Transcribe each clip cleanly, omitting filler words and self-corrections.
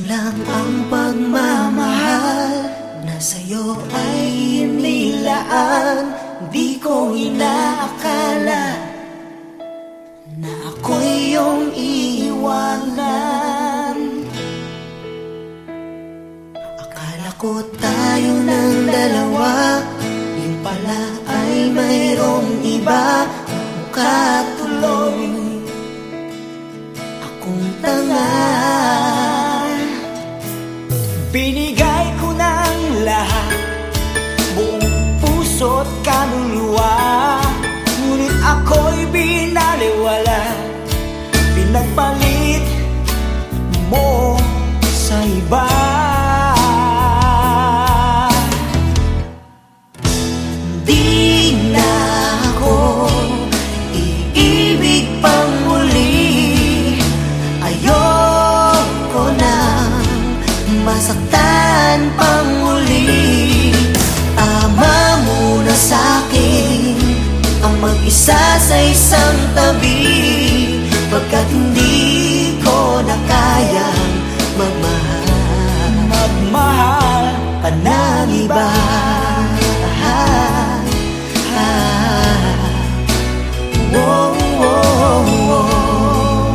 lang ang pagmamahal na sa'yo ay inilaan. Di ko inaakala na ako'y iyong iiwanan. Akala ko tayo ng dalawa, yung pala ay mayroong iba. Mukha tuloy akong tanga. Binigay ko ng lahat, buong puso't kaluluwa, ngunit ako'y binaliwala. Pinagpalit mo sa iba. Di na ako iibig pang muli. Ayoko nang masaktan pang muli. Tama muna sa'kin ang mag-isa sa isang tabi, pagkat hindi ko na kayang magmahal pa ng iba. Whoa, whoa, whoa.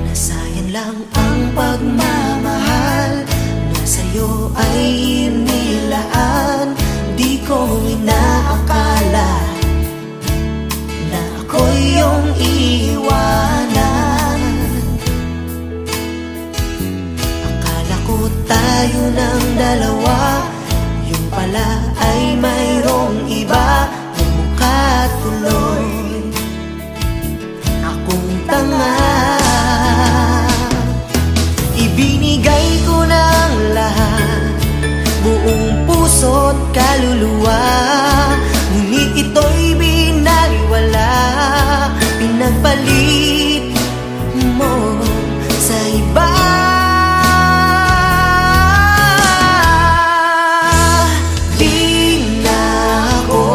Nasayang lang ang pagmamahal na sa'yo ay inilaan. Di ko inaakala na ako'y iyong iiwanan. Akala ko tayo ng dalawa, yung pala ay mayroong iba. Yung mukha tuloy akong tanga. Ibinigay ko ng lahat, buong puso't kaluluwa, ngunit ito'y binaliwala. Pinagpalit mo sa iba. Di na ako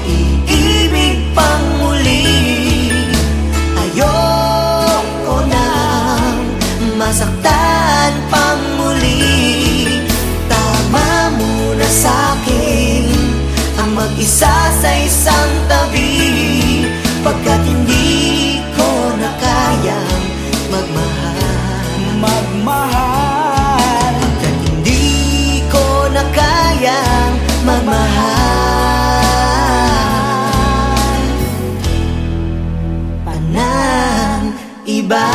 iibig pang muli. Ayoko nang masaktan pang muli. Tama muna sa'kin ang mag-isa sa isang tabi, pagkat hindi ko na kayang magmahal. Pagkat hindi ko na kayang magmahal pa ng iba.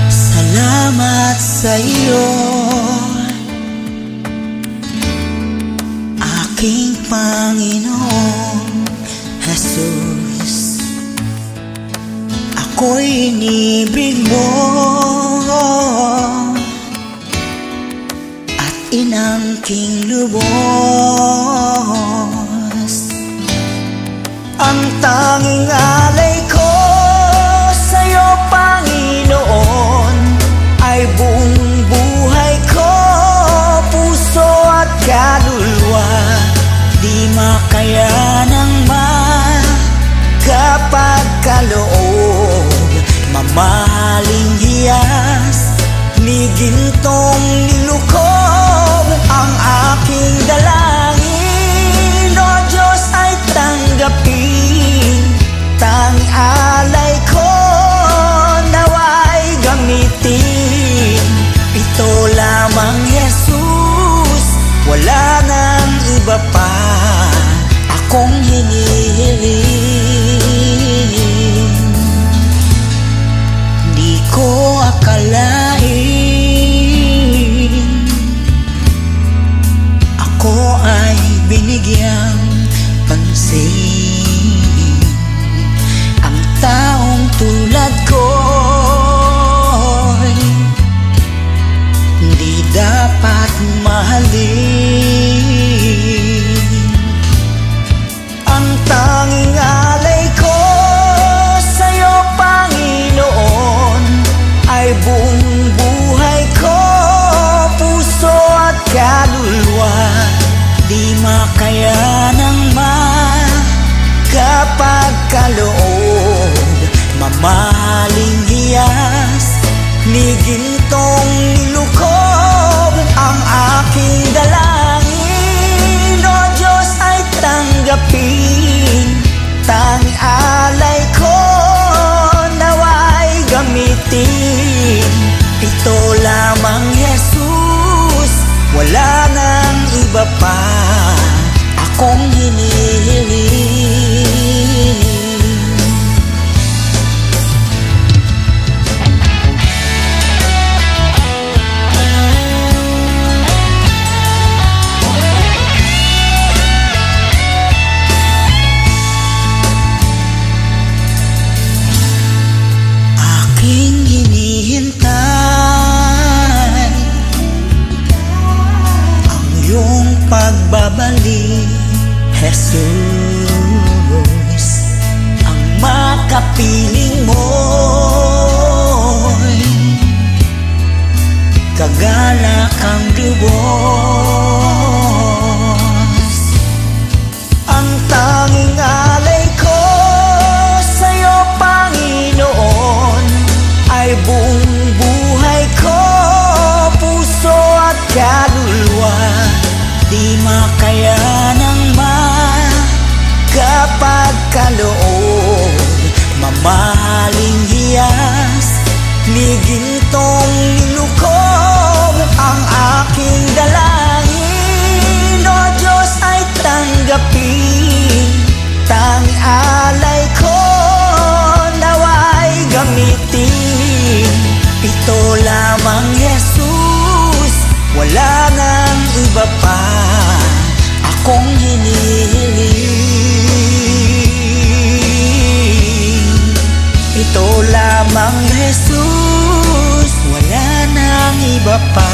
Salamat sa'yo, aking Panginoong Jesus. Ako'y inibig mo at inangking lubos. Ang tanging alay ko sa'yo, Panginoon, ay buong buhay ko, puso at kaluluwa. Di makayanang makapagkaloob, mamahaling hiyas ni gintong nilukob. Ang aking dalangin, O Diyos, ay tanggapin. binigyang pansin. Ang taong tulad ko'y di dapat mahalin. Ang tanging alay ko sa'yo, Panginoon, ay buong buhay ko, puso at kaluluwa. Di makayanang makapagkaloob, mamahaling hiyas ni gintong nilukob. Ang aking dalangin, O Diyos, ay tanggapin. Tanging alay ko naway gamitin. Ito lamang, Jesus, wala nang iba pa akong hinihiling. Aking hinihintay ang iyong pagbabalik, Jesus. Ang makapiling mo'y kagalakang lubos. Ang tanging alay ko sa'yo, Panginoon, ay buong buhay ko, puso at kaluluwa. Di makayanang makapagkaloob, mamahaling hiyas ni gintong nilukob. Ang aking dalangin, O Diyos, ay tanggapin. Tanging alay ko naway gamitin. Ito lamang, Jesus, wala nang iba pa akong hinihiling. Ito lamang, Jesus, wala nang iba pa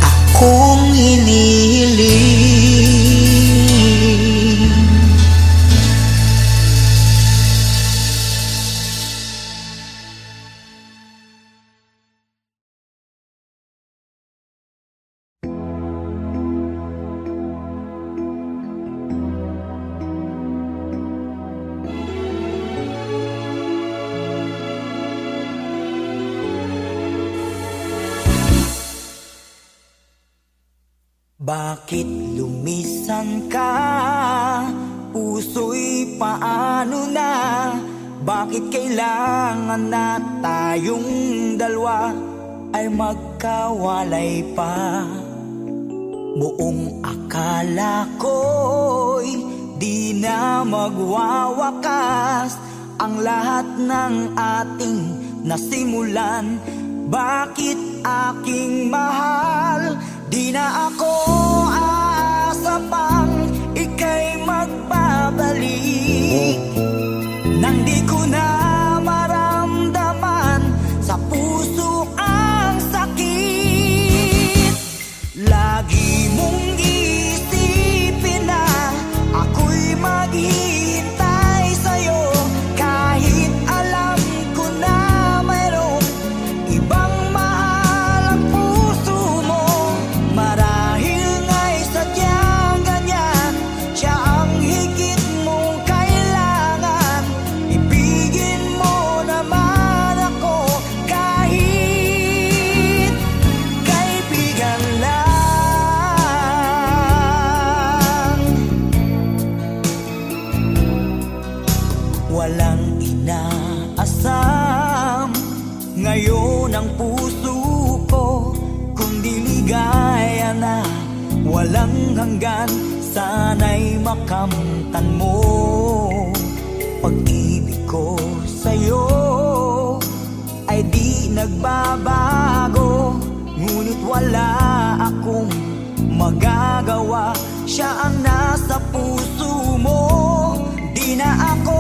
akong hinihiling. Bakit lumisan ka? Puso'y paano na? Bakit kailangan na tayong dalawa ay magkawalay pa? Buong akala ko'y di na magwawakas ang lahat ng ating nasimulan. Bakit aking mahal? Di na ako aasa pang ika'y magbabalik, nang di ko na maramdaman sa puso ang sakit. Lagi mong isipin na ako'y maghihintay sa'yo, kahit alam ko na mayroong ibang mahal ang puso mo. Marahil nga'y sadyang ganyan, siya ang higit mong kailangan. Ibigin mo naman ako kahit kaibigan lang. Walang inaasam ngayon ang puso ko, kundi ligaya na walang hanggan. Sana'y makamtan mo pag-ibig ko sa'yo ay di nagbabago, ngunit wala akong magagawa. siya ang nasa puso mo. Di na ako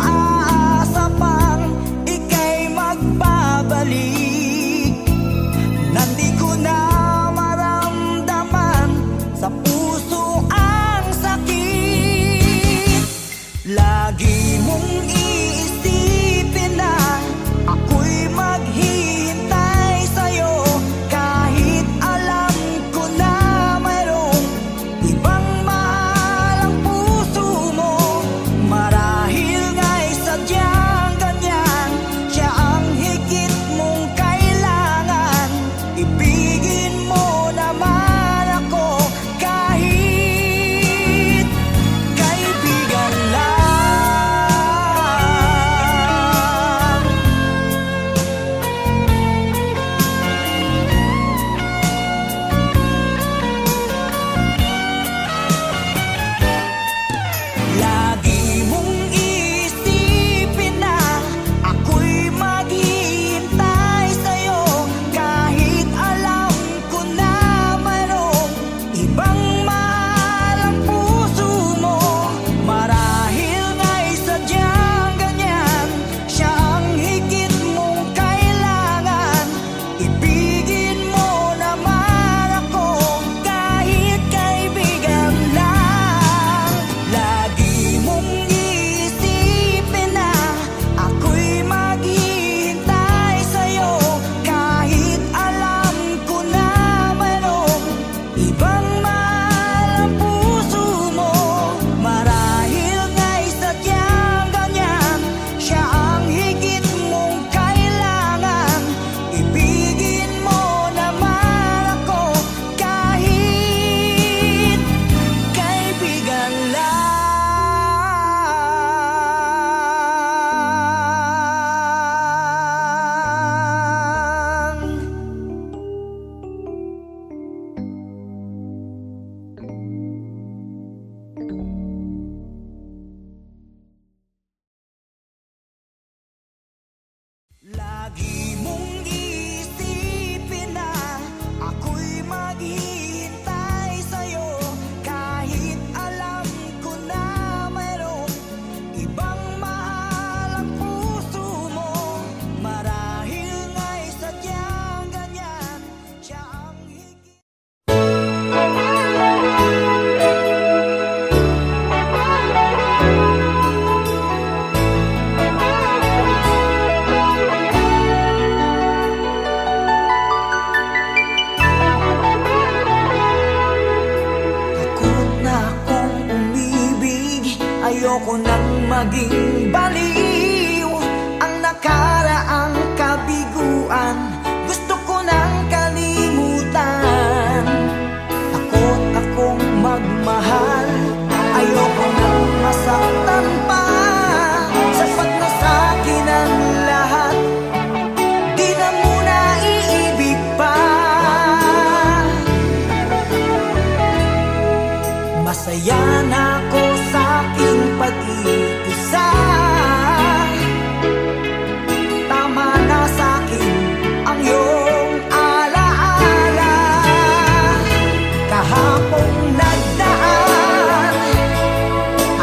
aasa pang ika'y magbabalik. Nandi ko na maramdaman sa puso ang sakit. Lagi mong iisipin na ako'y maghihintay sa'yo, kahit alam ko na mayroong ibang mahal ang puso mo. Marahil nga'y sadyang ganyan, siya ang higit mong kailangan. Ibigin mo naman ako kahit kaibigan lang. Lagi mong iisipin na ako'y maghihintay sa'yo, kahit alam ko na mayroong ibang mahal ang puso mo. Marahil nga'y sadyang ganyan, siya ang higit mong kailangan. Ibigin mo naman ako kahit kaibigan lang. Lagi mong iisipin na ako'y maghihintay sa'yo, kahit alam ko na mayroong ibang mahal ang puso mo. Marahil nga'y sadyang ganyan, siya ang higit mong kailangan. Ibigin mo naman ako kahit kaibigan lang. Lagi mong iisipin na ako'y maghihintay sa'yo, kahit alam ko na mayroong ibang mahal ang puso mo. Marahil nga'y sadyang ganyan, siya ang higit. Takot na akong umibig, ayoko nang maging baliw. Ang nakaraang kabiguan, gusto ko nang kalimutan. Takot akong magmahal, ayoko nang masaktan pa. Sapat na sa'kin ang lahat, di na muna iibig pa. Masaya na ako sa aking pag-iisa. Tama na sa'kin ang iyong alaala. Kahapong nagdaan,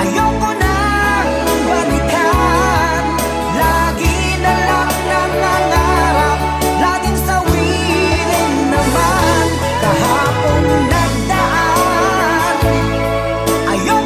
ayoko nang balikan. Lagi na lang nangangarap, laging sawirin naman. Kahapong nagdaan, ayoko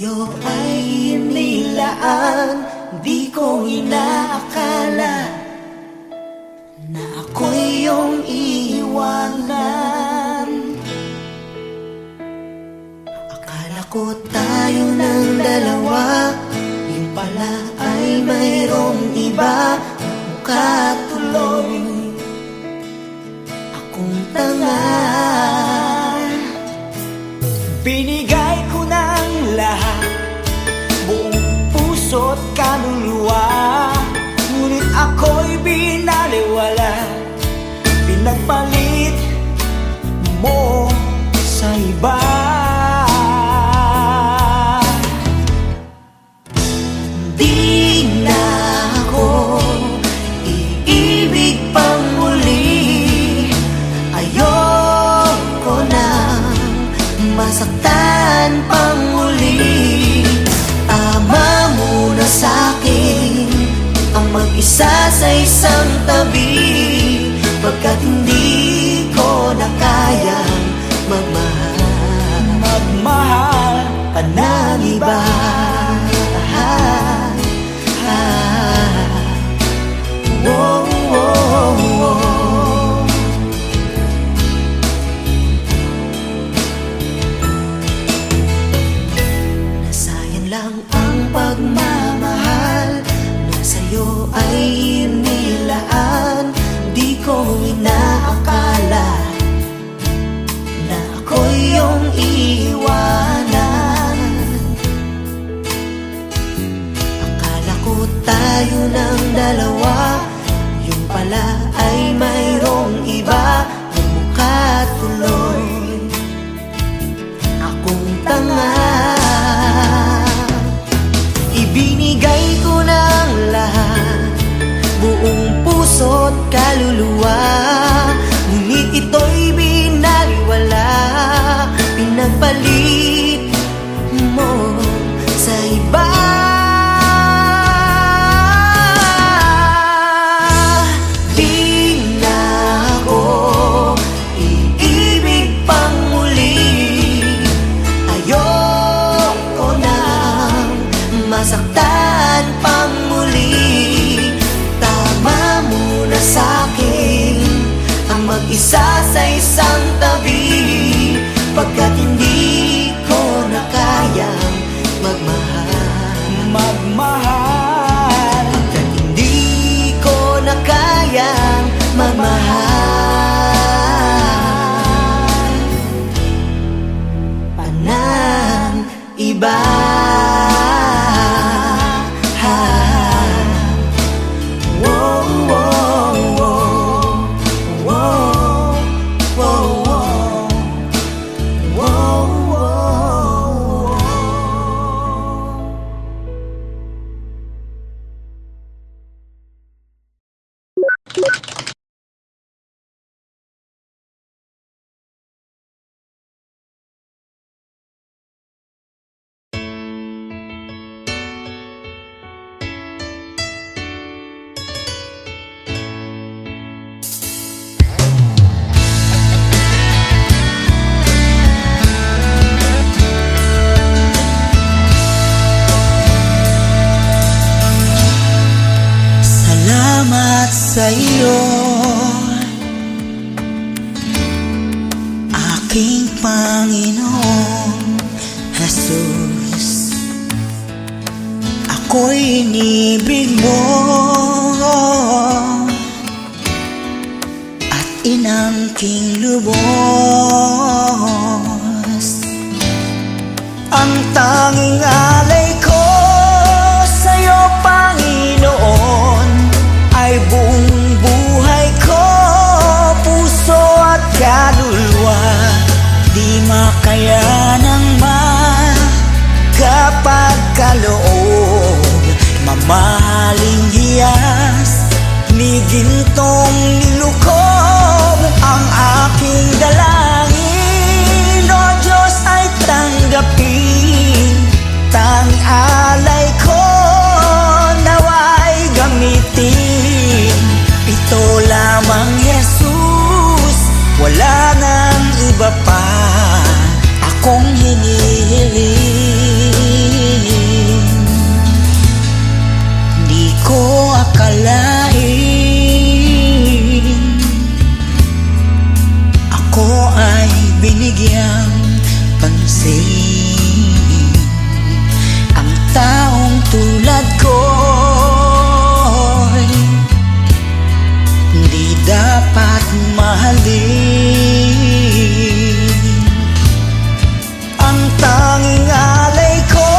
sa'yo ay inilaan. Di ko inaakala na ako'y iyong iiwanan. Akala ko tayo ng dalawa, yung pala ay mayroong iba. Mukha tuloy akong tanga. Binigay ko ng lahat, buong puso't kaluluwa, ngunit ako'y binaliwala. Pinagpalit mo sa iba. Di na ako iibig pang muli. Ayoko na masaktan pang muli. Tama muna sa'kin ang mag-isa sa isang tabi, pagkat hindi ko na kayang magmahal ka ng iba. Whoa, whoa, whoa. Nasayang lang ang pagmamahal na sa'yo ay inilaan. Di ko inaakala na ako'y iyong iiwanan. Akala ko tayo ng dalawa, yung pala ay mayroong iba. Yung mukha tuloy akong tanga. Ibinigay ko ng lahat, buong puso't kaluluwa, ngunit ito'y binaliwala. Pinagpalit mo sa iba. Di na ako iibig pang muli. Ayoko na masaktan pang muli. Tama muna sa'kin ang mag-isa sa isang tabi, pagkat hindi ko na kayang magmahal. Pagkat hindi ko na kayang magmahal pa ng iba. Salamat sa iyo, aking Panginoong Jesus. Ako'y inibig mo at inangking lubos. Ang tanging alay ko sa'yo, Panginoon, ay buong buhay ko, puso at kaluluwa. Di makayanang magkapagkaloob, mamahaling hiyas ni gintong nilukob. Ang aking dalangin, O Diyos, ay tanggapin. Tanging alay ko nawa'y gamitin. Ito lamang, Jesus, wala nang iba pa akong hinihiling. akalain ako ay binigyang pansin. Ang taong tulad ko'y hindi dapat mahalin. Ang tanging alay ko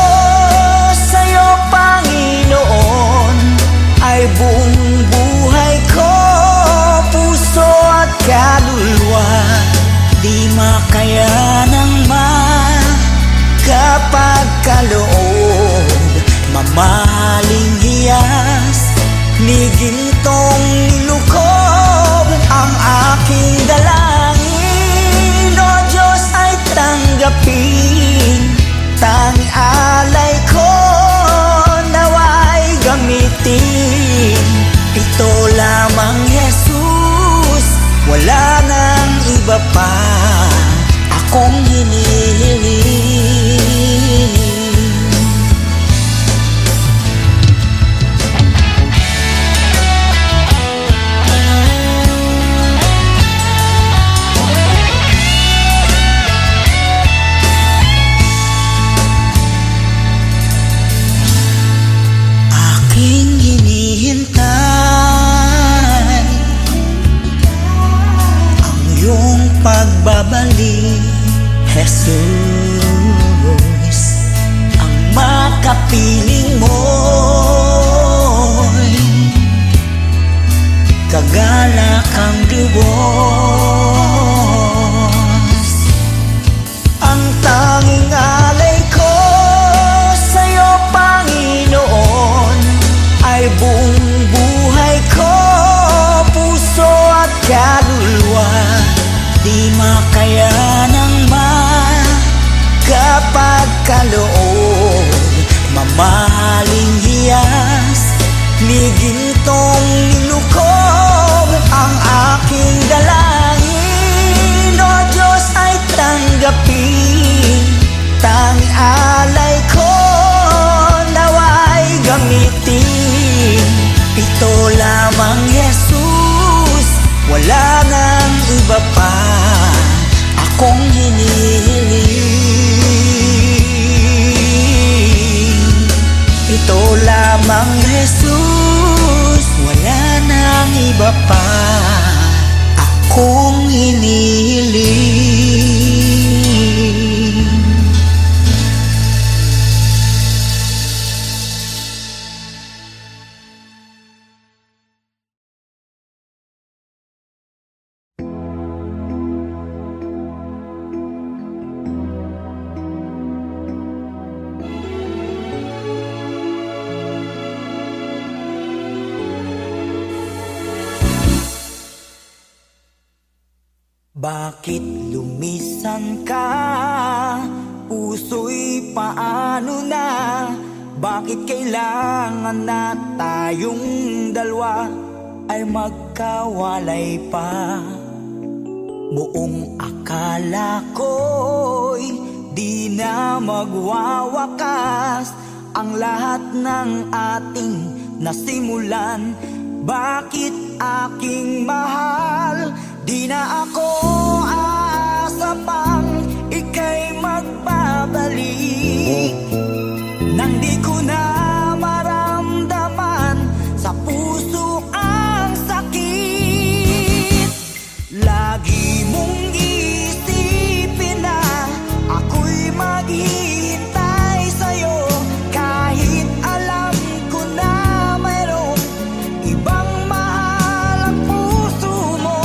sa'yo, Panginoon, ay buong buhay ko, puso at kaluluwa. Di makaya ng makapagkaloob, mamahaling hiyas ni gintong nilukob. Ang aking dalangin, O Diyos, ay tanggapin. Tanging alay ko nawa'y gamitin. Ito lamang, Jesus, wala nang iba pa akong hinihiling. Aking hinihintay ang iyong pagbabalik, Jesus. Ang makapiling mo'y kagalakang Diyos. Ang tanging alay ko sa'yo, Panginoon, ay buong buhay ko, puso at kaluluwa. Di makaya ng makapagkaloob, mamahaling hiyas ni gintong nilukob. Ang aking dalangin, O Diyos, ay tanggapin. Tanging alay ko nawa'y gamitin. Ito lamang, Jesus, wala nang iba pa akong hinihiling. Ito lamang, Jesus, wala nang iba pa akong hinihiling. Bakit lumisan ka? Puso'y paano na? Bakit kailangan na tayong dalawa ay magkawalay pa? Buong akala ko'y di na magwawakas ang lahat ng ating nasimulan. Bakit aking mahal? Di na ako aasa pang ika'y magbabalik, nang di ko na maramdaman sa puso ang sakit. Lagi mong isipin na ako'y maghihintay sa'yo, kahit alam ko na mayroong ibang mahal ang puso mo.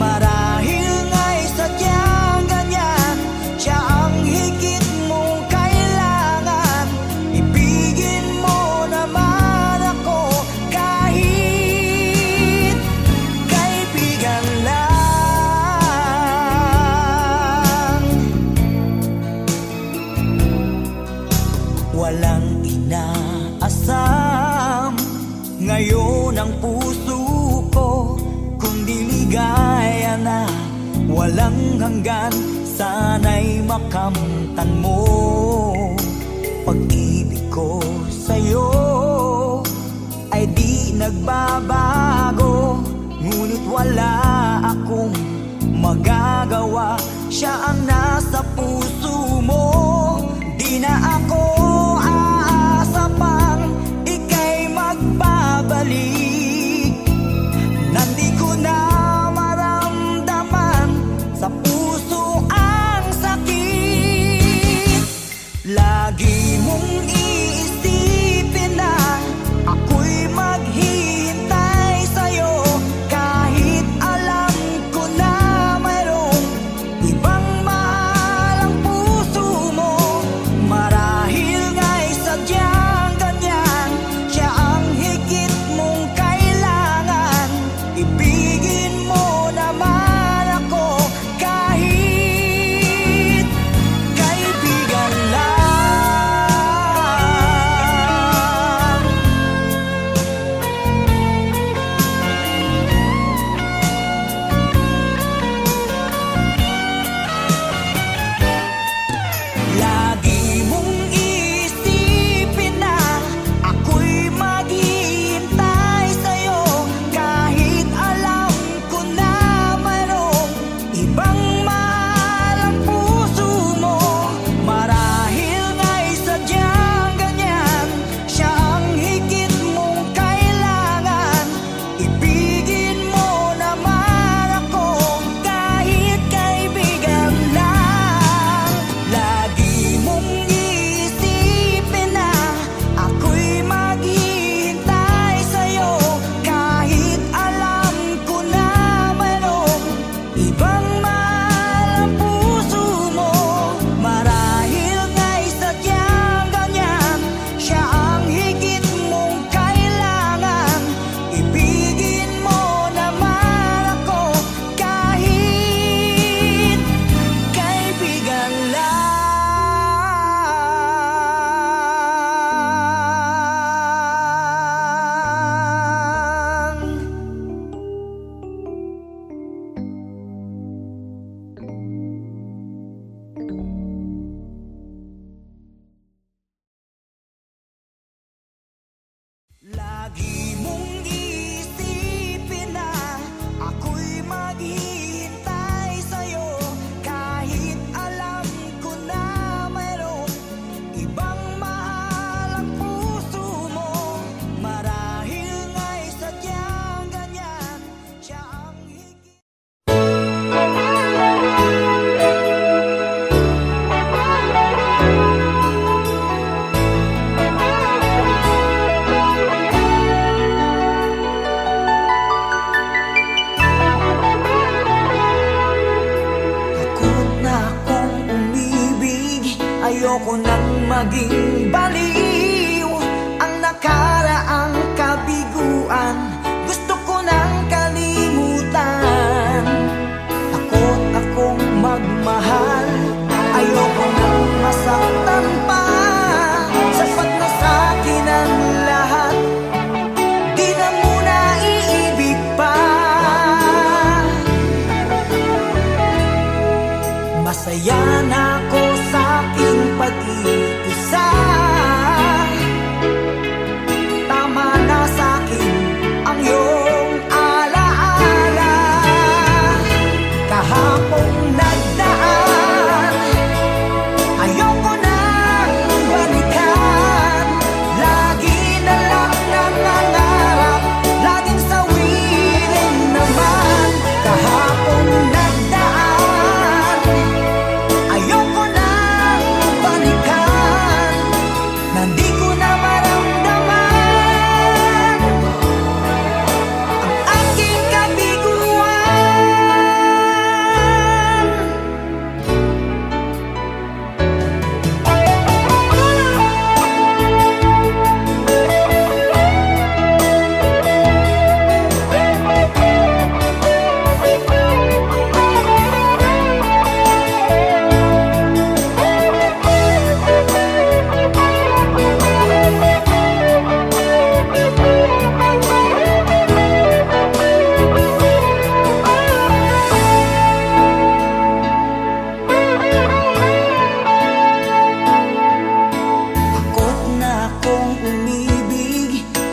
Marahil nga'y sadyang ganyan, siya ang higit mong kailangan. Ibigin mo naman ako kahit kaibigan lang. Walang inaasam ngayon ang puso ko, kundi ligaya na walang hanggan. Sana'y makamtan mo pag-ibig ko sa'yo ay di nagbago. wala akong magagawa. Siya ang nasa puso mo. Di na ako aasa pang ika'y magbabalik. Nandi ko na maramdaman sa puso ang sakit. Lagi mong iisipin na ako'y maghihintay sa'yo, kahit alam ko na mayroong ibang mahal ang puso mo. Marahil nga'y sadyang ganyan, siya ang higit mong kailangan. Ibigin mo naman ako kahit kaibigan lang. Lagi mong iisipin na ako'y maghihintay sa'yo, kahit alam ko na mayroong ibang mahal ang puso mo. Marahil nga'y sadyang ganyan, siya ang higit mong kailangan. Ibigin mo naman ako kahit kaibigan lang. Lagi mong iisipin na ako'y maghihintay sa'yo, kahit alam ko na mayroong ibang mahal ang puso mo. Marahil nga'y sadyang ganyan, siya ang higit mong kailangan. Ibigin mo naman ako kahit kaibigan lang. Lagi mong iisipin na ako'y maghihintay sa'yo, kahit alam ko na mayroong ibang mahal ang puso mo. Marahil nga'y sadyang ganyan, siya ang higit. Takot na akong umibig, ayoko nang maging baliw. Ang nakaraang kabiguan, gusto ko nang kalimutan. Takot akong magmahal, ayoko nang masaktan pa. Sapat na sa'kin ang lahat, di na muna iibig pa. Masaya na ako sa aking pag-iisa. Tama na sa'kin ang iyong alaala. Kahapong nagdaan, ayoko nang balikan. Lagi na lang nangangarap, laging sawirin naman. Kahapong nagdaan, ayoko nang balikan. Nandi ko na maramdaman ang aking kabiguan.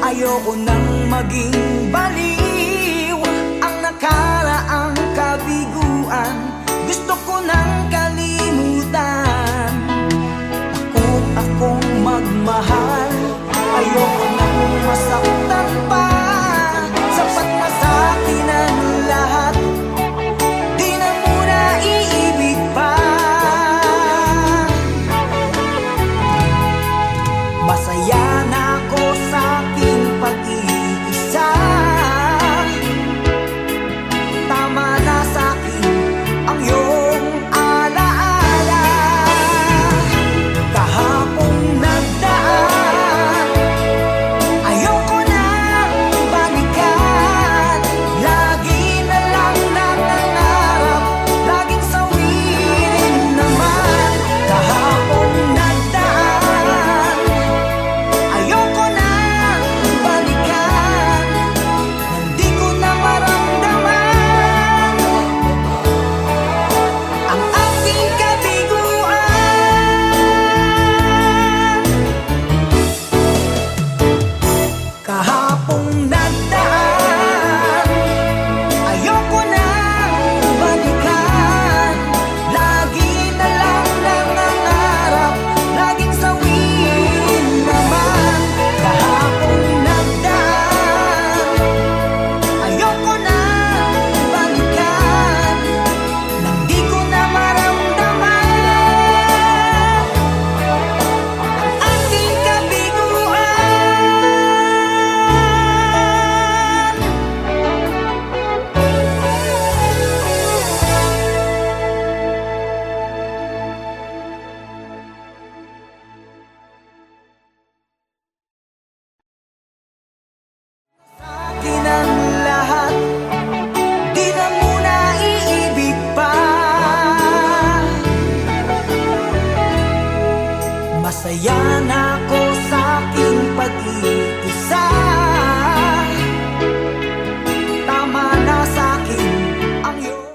Ayoko nang maging baliw. Ang Masaya na ako sa aking pag-iisa. Tama na sa akin ang iyong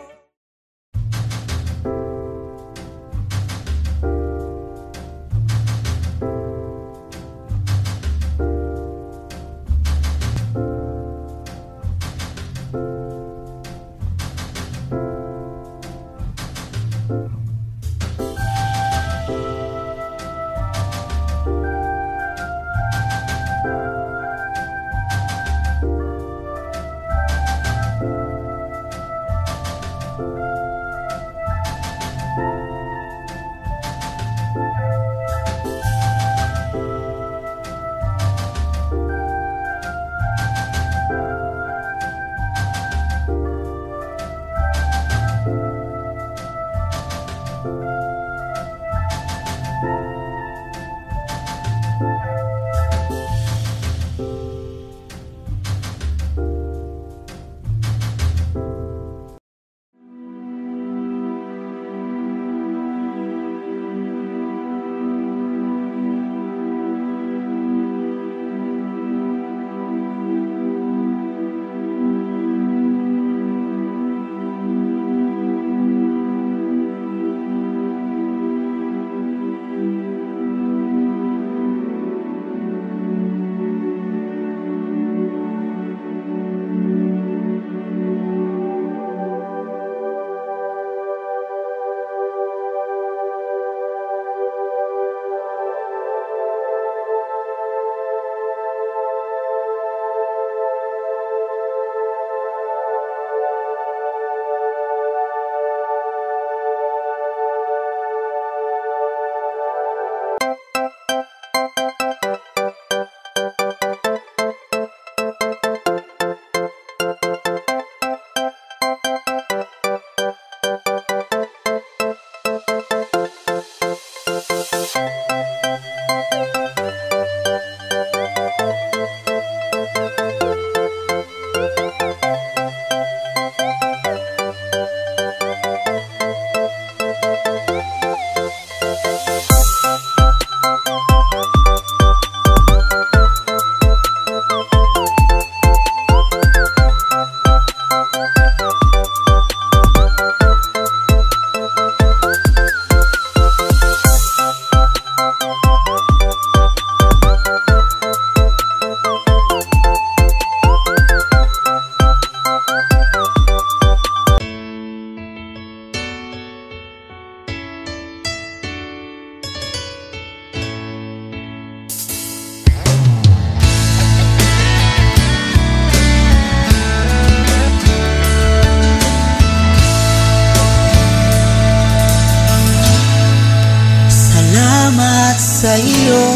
sa iyo,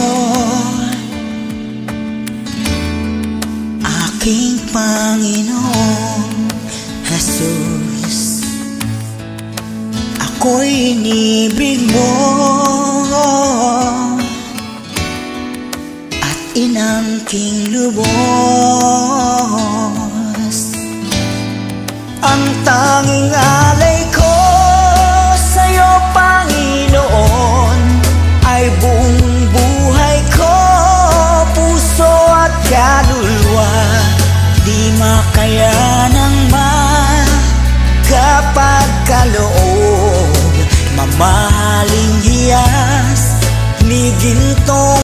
aking Panginoong Jesus. Ako'y inibig mo at inangking lubos. Ang tanging alay ko sa'yo, Panginoon, ay buong buhay ko, puso at kaluluwa. Di makayanan